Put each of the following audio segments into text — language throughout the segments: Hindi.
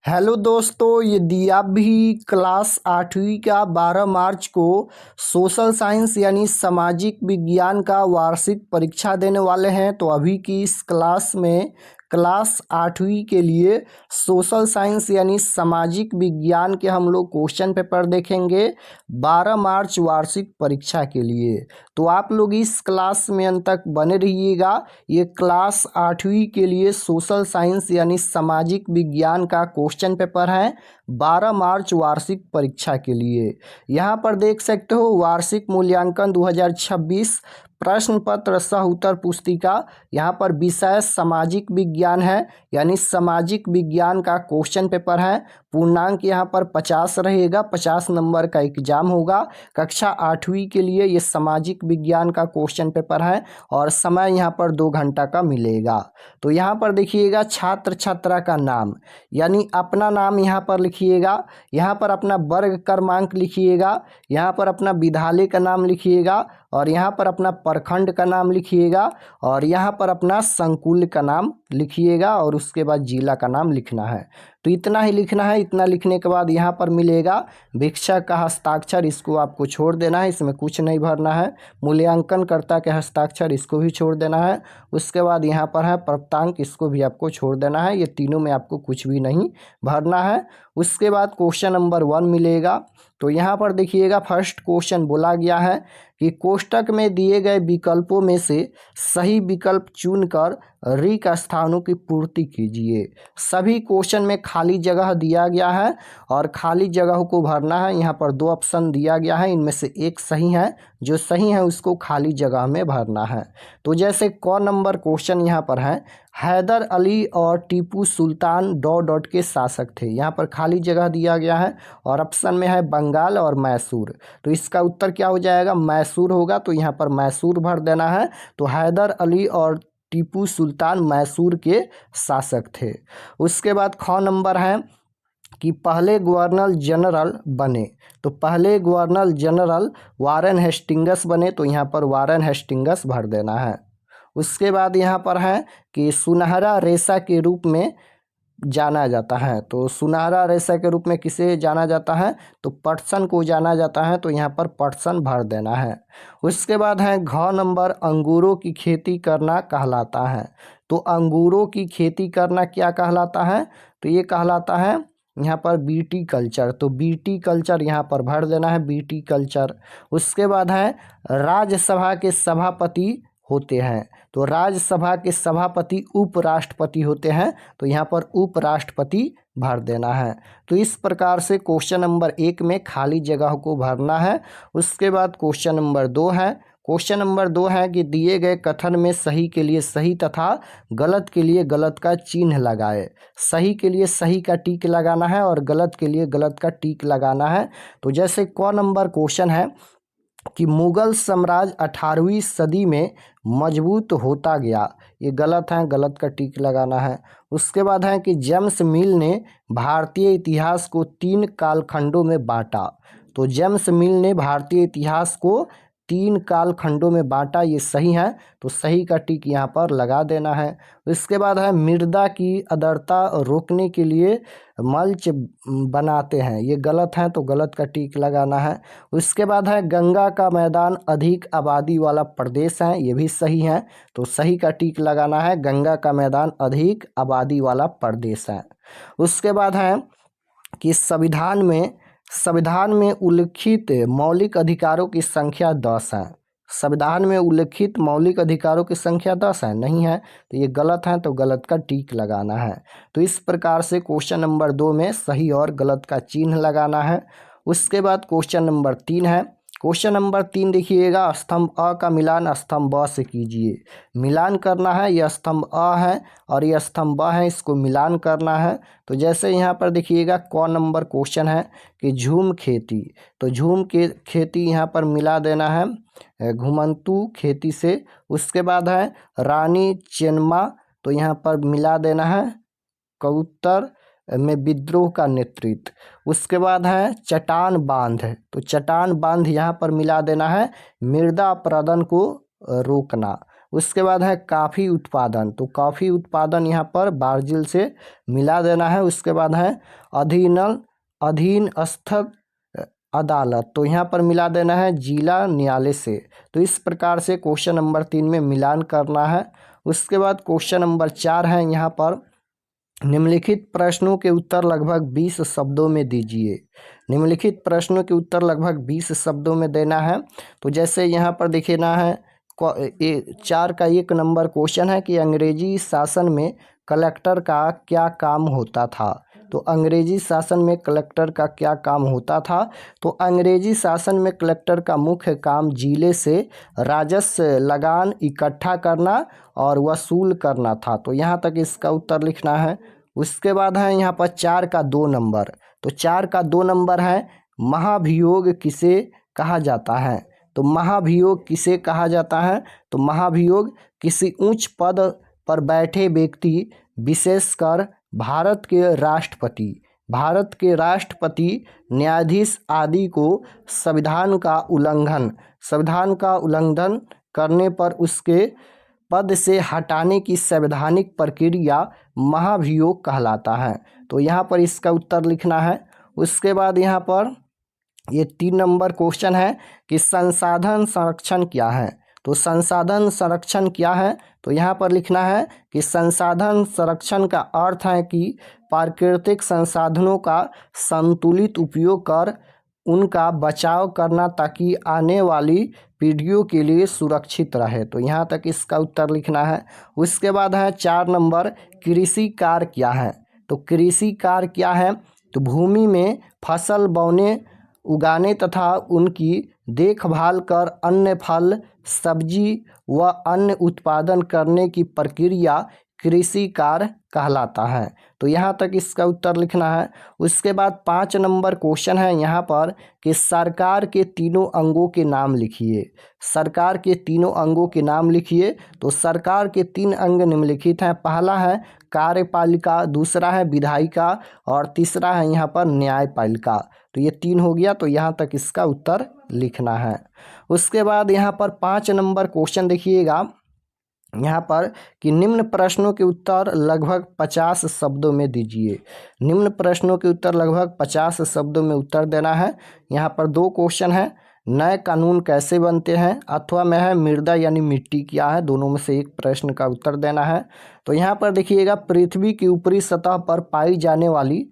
हेलो दोस्तों, यदि आप भी क्लास 8वीं का 12 मार्च को सोशल साइंस यानी सामाजिक विज्ञान का वार्षिक परीक्षा देने वाले हैं तो अभी की इस क्लास में क्लास 8वीं के लिए सोशल साइंस यानी सामाजिक विज्ञान के हम लोग क्वेश्चन पेपर देखेंगे 12 मार्च वार्षिक परीक्षा के लिए। तो आप लोग इस क्लास में अंत तक बने रहिएगा। ये क्लास 8वीं के लिए सोशल साइंस यानी सामाजिक विज्ञान का क्वेश्चन पेपर है 12 मार्च वार्षिक परीक्षा के लिए। यहाँ पर देख सकते हो वार्षिक मूल्यांकन 2026 प्रश्न पत्र सह उत्तर पुस्तिका। यहाँ पर विषय सामाजिक विज्ञान है यानी सामाजिक विज्ञान का क्वेश्चन पेपर है। पूर्णांक यहाँ पर 50 रहेगा, 50 नंबर का एग्जाम होगा। कक्षा 8वीं के लिए ये सामाजिक विज्ञान का क्वेश्चन पेपर है और समय यहाँ पर 2 घंटा का मिलेगा। तो यहाँ पर देखिएगा छात्र छात्रा का नाम यानी अपना नाम यहाँ पर लिखिएगा, यहाँ पर अपना वर्ग क्रमांक लिखिएगा, यहाँ पर अपना विद्यालय का नाम लिखिएगा और यहाँ पर अपना प्रखंड का नाम लिखिएगा और यहाँ पर अपना संकुल का नाम लिखिएगा और उसके बाद जिला का नाम लिखना है। तो इतना ही लिखना है। इतना लिखने के बाद यहाँ पर मिलेगा भिक्षक का हस्ताक्षर, इसको आपको छोड़ देना है, इसमें कुछ नहीं भरना है। मूल्यांकनकर्ता के हस्ताक्षर, इसको भी छोड़ देना है। उसके बाद यहाँ पर है प्राप्तांक, इसको भी आपको छोड़ देना है। ये तीनों में आपको कुछ भी नहीं भरना है। उसके बाद क्वेश्चन नंबर 1 मिलेगा। तो यहाँ पर देखिएगा फर्स्ट क्वेश्चन बोला गया है कि कोष्टक में दिए गए विकल्पों में से सही विकल्प चुनकर रिक्त स्थानों की पूर्ति कीजिए। सभी क्वेश्चन में खाली जगह दिया गया है और खाली जगह को भरना है। यहाँ पर 2 ऑप्शन दिया गया है, इनमें से एक सही है, जो सही है उसको खाली जगह में भरना है। तो जैसे क नंबर क्वेश्चन यहाँ पर है, हैदर अली और टीपू सुल्तान डॉट के शासक थे। यहाँ पर खाली जगह दिया गया है और ऑप्शन में है बंगाल और मैसूर। तो इसका उत्तर क्या हो जाएगा? मैसूर होगा। तो यहाँ पर मैसूर भर देना है। तो हैदर अली और टीपू सुल्तान मैसूर के शासक थे। उसके बाद ख नंबर है कि पहले गवर्नर जनरल बने। तो पहले गवर्नर जनरल वारेन हेस्टिंगस बने। तो यहाँ पर वारेन हेस्टिंगस भर देना है। उसके बाद यहाँ पर है कि सुनहरा रेशा के रूप में जाना जाता है। तो सुनहरा रेशा के रूप में किसे जाना जाता है? तो पटसन को जाना जाता है। तो यहाँ पर पटसन भर देना है। उसके बाद है घ नंबर, अंगूरों की खेती करना कहलाता है। तो अंगूरों की खेती करना क्या कहलाता है? तो ये कहलाता है यहाँ पर बीटी कल्चर। तो बीटी कल्चर यहाँ पर भर देना है, बीटी कल्चर। उसके बाद है राज्यसभा के सभापति होते हैं। तो राज्यसभा के सभापति उपराष्ट्रपति होते हैं। तो यहाँ पर उपराष्ट्रपति भर देना है। तो इस प्रकार से क्वेश्चन नंबर 1 में खाली जगह को भरना है। उसके बाद क्वेश्चन नंबर 2 है। क्वेश्चन नंबर 2 है कि दिए गए कथन में सही के लिए सही तथा गलत के लिए गलत का चिन्ह लगाए। सही के लिए सही का टिक लगाना है और गलत के लिए गलत का टिक लगाना है। तो जैसे क नंबर क्वेश्चन है कि मुगल साम्राज्य 18वीं सदी में मजबूत होता गया। ये गलत है, गलत का टिक लगाना है। उसके बाद है कि जेम्स मिल ने भारतीय इतिहास को 3 कालखंडों में बांटा। तो जेम्स मिल ने भारतीय इतिहास को 3 कालखंडों में बांटा, ये सही है। तो सही का टिक यहाँ पर लगा देना है। इसके बाद है मृदा की आर्द्रता रोकने के लिए मल्च बनाते हैं। ये गलत है, तो गलत का टिक लगाना है। उसके बाद है गंगा का मैदान अधिक आबादी वाला प्रदेश है। ये भी सही है। तो सही का टिक लगाना है, गंगा का मैदान अधिक आबादी वाला प्रदेश है। उसके बाद है कि संविधान में उल्लिखित मौलिक अधिकारों की संख्या 10 है। संविधान में उल्लिखित मौलिक अधिकारों की संख्या 10 है, नहीं है। तो ये गलत है, तो गलत का टिक लगाना है। तो इस प्रकार से क्वेश्चन नंबर 2 में सही और गलत का चिन्ह लगाना है। उसके बाद क्वेश्चन नंबर 3 है। क्वेश्चन नंबर 3 देखिएगा, स्तंभ अ का मिलान स्तंभ ब से कीजिए। मिलान करना है, यह स्तंभ अ है और यह स्तंभ ब है, इसको मिलान करना है। तो जैसे यहाँ पर देखिएगा क नंबर क्वेश्चन है कि झूम खेती। तो झूम के खेती यहाँ पर मिला देना है घुमंतु खेती से। उसके बाद है रानी चेन्नम्मा। तो यहाँ पर मिला देना है कबूतर में विद्रोह का नेतृत्व। उसके बाद है चट्टान बांध। तो चट्टान बांध यहाँ पर मिला देना है मृदा अपरदन को रोकना। उसके बाद है कॉफ़ी उत्पादन, तो कॉफ़ी उत्पादन यहाँ पर ब्राज़ील से मिला देना है। उसके बाद है अधीनस्थ अदालत, तो यहाँ पर मिला देना है जिला न्यायालय से। तो इस प्रकार से क्वेश्चन नंबर 3 में मिलान करना है। उसके बाद क्वेश्चन नंबर 4 है, यहाँ पर निम्नलिखित प्रश्नों के उत्तर लगभग 20 शब्दों में दीजिए। निम्नलिखित प्रश्नों के उत्तर लगभग 20 शब्दों में देना है। तो जैसे यहाँ पर देखना है 4 का 1 नंबर क्वेश्चन है कि अंग्रेजी शासन में कलेक्टर का क्या काम होता था। तो अंग्रेजी शासन में कलेक्टर का क्या काम होता था। तो अंग्रेजी शासन में कलेक्टर का मुख्य काम जिले से राजस्व लगान इकट्ठा करना और वसूल करना था। तो यहाँ तक इसका उत्तर लिखना है। उसके बाद है यहाँ पर 4 का 2 नंबर, तो 4 का 2 नंबर है महाभियोग किसे कहा जाता है। तो महाभियोग किसे कहा जाता है। तो महाभियोग किसी उच्च पद पर बैठे व्यक्ति, विशेषकर भारत के राष्ट्रपति, न्यायाधीश आदि को संविधान का उल्लंघन करने पर उसके पद से हटाने की संवैधानिक प्रक्रिया महाभियोग कहलाता है। तो यहाँ पर इसका उत्तर लिखना है। उसके बाद यहाँ पर ये 3 नंबर क्वेश्चन है कि संसाधन संरक्षण क्या है। तो संसाधन संरक्षण क्या है। तो यहाँ पर लिखना है कि संसाधन संरक्षण का अर्थ है कि प्राकृतिक संसाधनों का संतुलित उपयोग कर उनका बचाव करना ताकि आने वाली पीढ़ियों के लिए सुरक्षित रहे। तो यहाँ तक इसका उत्तर लिखना है। उसके बाद है 4 नंबर कृषि कार्य क्या है। तो कृषि कार्य क्या है। तो भूमि में फसल बोने, उगाने तथा उनकी देखभाल कर अन्य फल, सब्जी व अन्य उत्पादन करने की प्रक्रिया कृषि कार्य कहलाता है। तो यहाँ तक इसका उत्तर लिखना है। उसके बाद 5 नंबर क्वेश्चन है यहाँ पर कि सरकार के तीनों अंगों के नाम लिखिए। सरकार के तीनों अंगों के नाम लिखिए। तो सरकार के 3 अंग निम्नलिखित हैं। पहला है कार्यपालिका, दूसरा है विधायिका और तीसरा है यहाँ पर न्यायपालिका। तो ये 3 हो गया। तो यहाँ तक इसका उत्तर लिखना है। उसके बाद यहाँ पर 5 नंबर क्वेश्चन देखिएगा यहाँ पर कि निम्न प्रश्नों के उत्तर लगभग 50 शब्दों में दीजिए। निम्न प्रश्नों के उत्तर लगभग 50 शब्दों में उत्तर देना है। यहाँ पर 2 क्वेश्चन है, नए कानून कैसे बनते हैं, अथवा में है मृदा यानी मिट्टी क्या है। दोनों में से एक प्रश्न का उत्तर देना है। तो यहाँ पर देखिएगा पृथ्वी की ऊपरी सतह पर पाई जाने वाली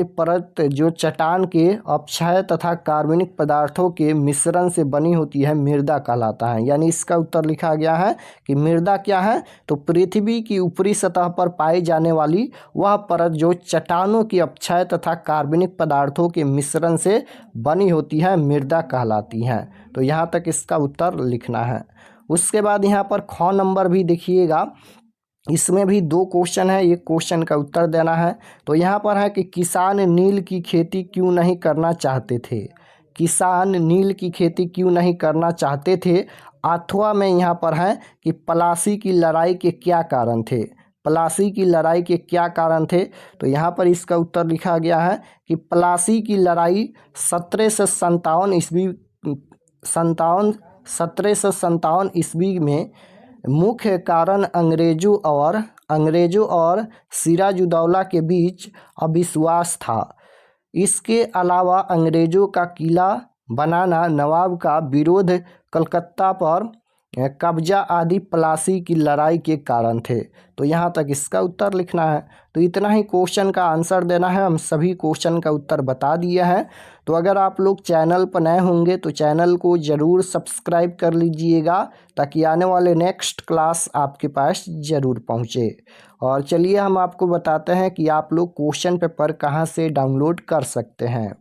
परत जो चट्टान के अपक्षय तथा कार्बनिक पदार्थों के मिश्रण से बनी होती है मृदा कहलाता है। यानी इसका उत्तर लिखा गया है कि मृदा क्या है। तो पृथ्वी की ऊपरी सतह पर पाई जाने वाली वह परत जो चट्टानों के अपक्षय तथा कार्बनिक पदार्थों के मिश्रण से बनी होती है मृदा कहलाती है। तो यहाँ तक इसका उत्तर लिखना है। उसके बाद यहाँ पर ख नंबर भी देखिएगा, इसमें भी 2 क्वेश्चन है, एक क्वेश्चन का उत्तर देना है। तो यहाँ पर है कि किसान नील की खेती क्यों नहीं करना चाहते थे। किसान नील की खेती क्यों नहीं करना चाहते थे। अथवा में यहाँ पर है कि प्लासी की लड़ाई के क्या कारण थे। प्लासी की लड़ाई के क्या कारण थे। तो यहाँ पर इसका उत्तर लिखा गया है कि प्लासी की लड़ाई 1757 ईस्वी में मुख्य कारण अंग्रेजों और सिराजुद्दौला के बीच अविश्वास था। इसके अलावा अंग्रेजों का किला बनाना, नवाब का विरोध, कलकत्ता पर कब्जा आदि प्लासी की लड़ाई के कारण थे। तो यहाँ तक इसका उत्तर लिखना है। तो इतना ही क्वेश्चन का आंसर देना है। हम सभी क्वेश्चन का उत्तर बता दिए हैं। तो अगर आप लोग चैनल पर नए होंगे तो चैनल को ज़रूर सब्सक्राइब कर लीजिएगा ताकि आने वाले नेक्स्ट क्लास आपके पास ज़रूर पहुँचे। और चलिए हम आपको बताते हैं कि आप लोग क्वेश्चन पेपर कहाँ से डाउनलोड कर सकते हैं।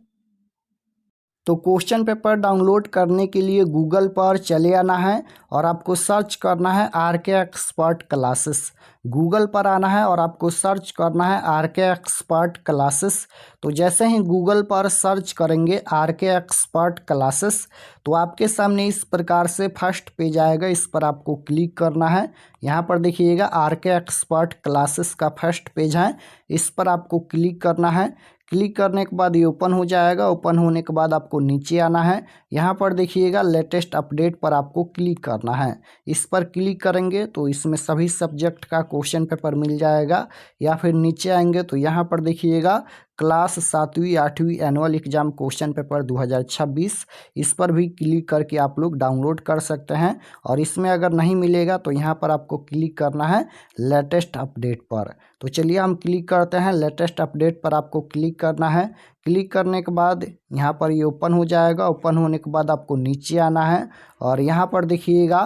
तो क्वेश्चन पेपर डाउनलोड करने के लिए गूगल पर चले आना है और आपको सर्च करना है RK एक्सपर्ट क्लासेस। गूगल पर आना है और आपको सर्च करना है RK एक्सपर्ट क्लासेस। तो जैसे ही गूगल पर सर्च करेंगे RK एक्सपर्ट क्लासेस तो आपके सामने इस प्रकार से फर्स्ट पेज आएगा। इस पर आपको क्लिक करना है। यहाँ पर देखिएगा RK एक्सपर्ट क्लासेस का फर्स्ट पेज है, इस पर आपको क्लिक करना है। क्लिक करने के बाद ये ओपन हो जाएगा। ओपन होने के बाद आपको नीचे आना है। यहाँ पर देखिएगा लेटेस्ट अपडेट पर आपको क्लिक करना है। इस पर क्लिक करेंगे तो इसमें सभी सब्जेक्ट का क्वेश्चन पेपर मिल जाएगा। या फिर नीचे आएंगे तो यहाँ पर देखिएगा क्लास 7वीं 8वीं एनुअल एग्जाम क्वेश्चन पेपर 2026, इस पर भी क्लिक करके आप लोग डाउनलोड कर सकते हैं। और इसमें अगर नहीं मिलेगा तो यहाँ पर आपको क्लिक करना है लेटेस्ट अपडेट पर। तो चलिए हम क्लिक करते हैं। लेटेस्ट अपडेट पर आपको क्लिक करना है। क्लिक करने के बाद यहाँ पर ये ओपन हो जाएगा। ओपन होने के बाद आपको नीचे आना है और यहाँ पर देखिएगा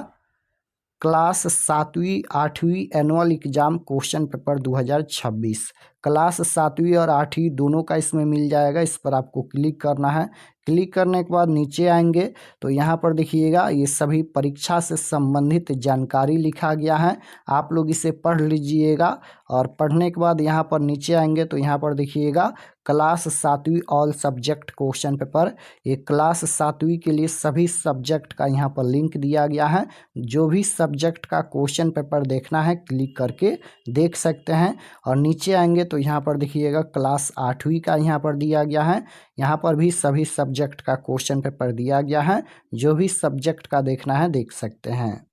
क्लास 7वीं 8वीं annual exam question paper 2026, class 7वीं और 8वीं दोनों का इसमें मिल जाएगा। इस पर आपको क्लिक करना है। क्लिक करने के बाद नीचे आएंगे तो यहाँ पर देखिएगा ये सभी परीक्षा से संबंधित जानकारी लिखा गया है। आप लोग इसे पढ़ लीजिएगा। और पढ़ने के बाद यहाँ पर नीचे आएंगे तो यहाँ पर देखिएगा क्लास 7वीं ऑल सब्जेक्ट क्वेश्चन पेपर, ये क्लास 7वीं के लिए सभी सब्जेक्ट का यहाँ पर लिंक दिया गया है। जो भी सब्जेक्ट का क्वेश्चन पेपर देखना है क्लिक करके देख सकते हैं। और नीचे आएंगे तो यहाँ पर देखिएगा क्लास 8वीं का यहाँ पर दिया गया है। यहाँ पर भी सभी सब्जेक्ट का क्वेश्चन पेपर दिया गया है। जो भी सब्जेक्ट का देखना है देख सकते हैं।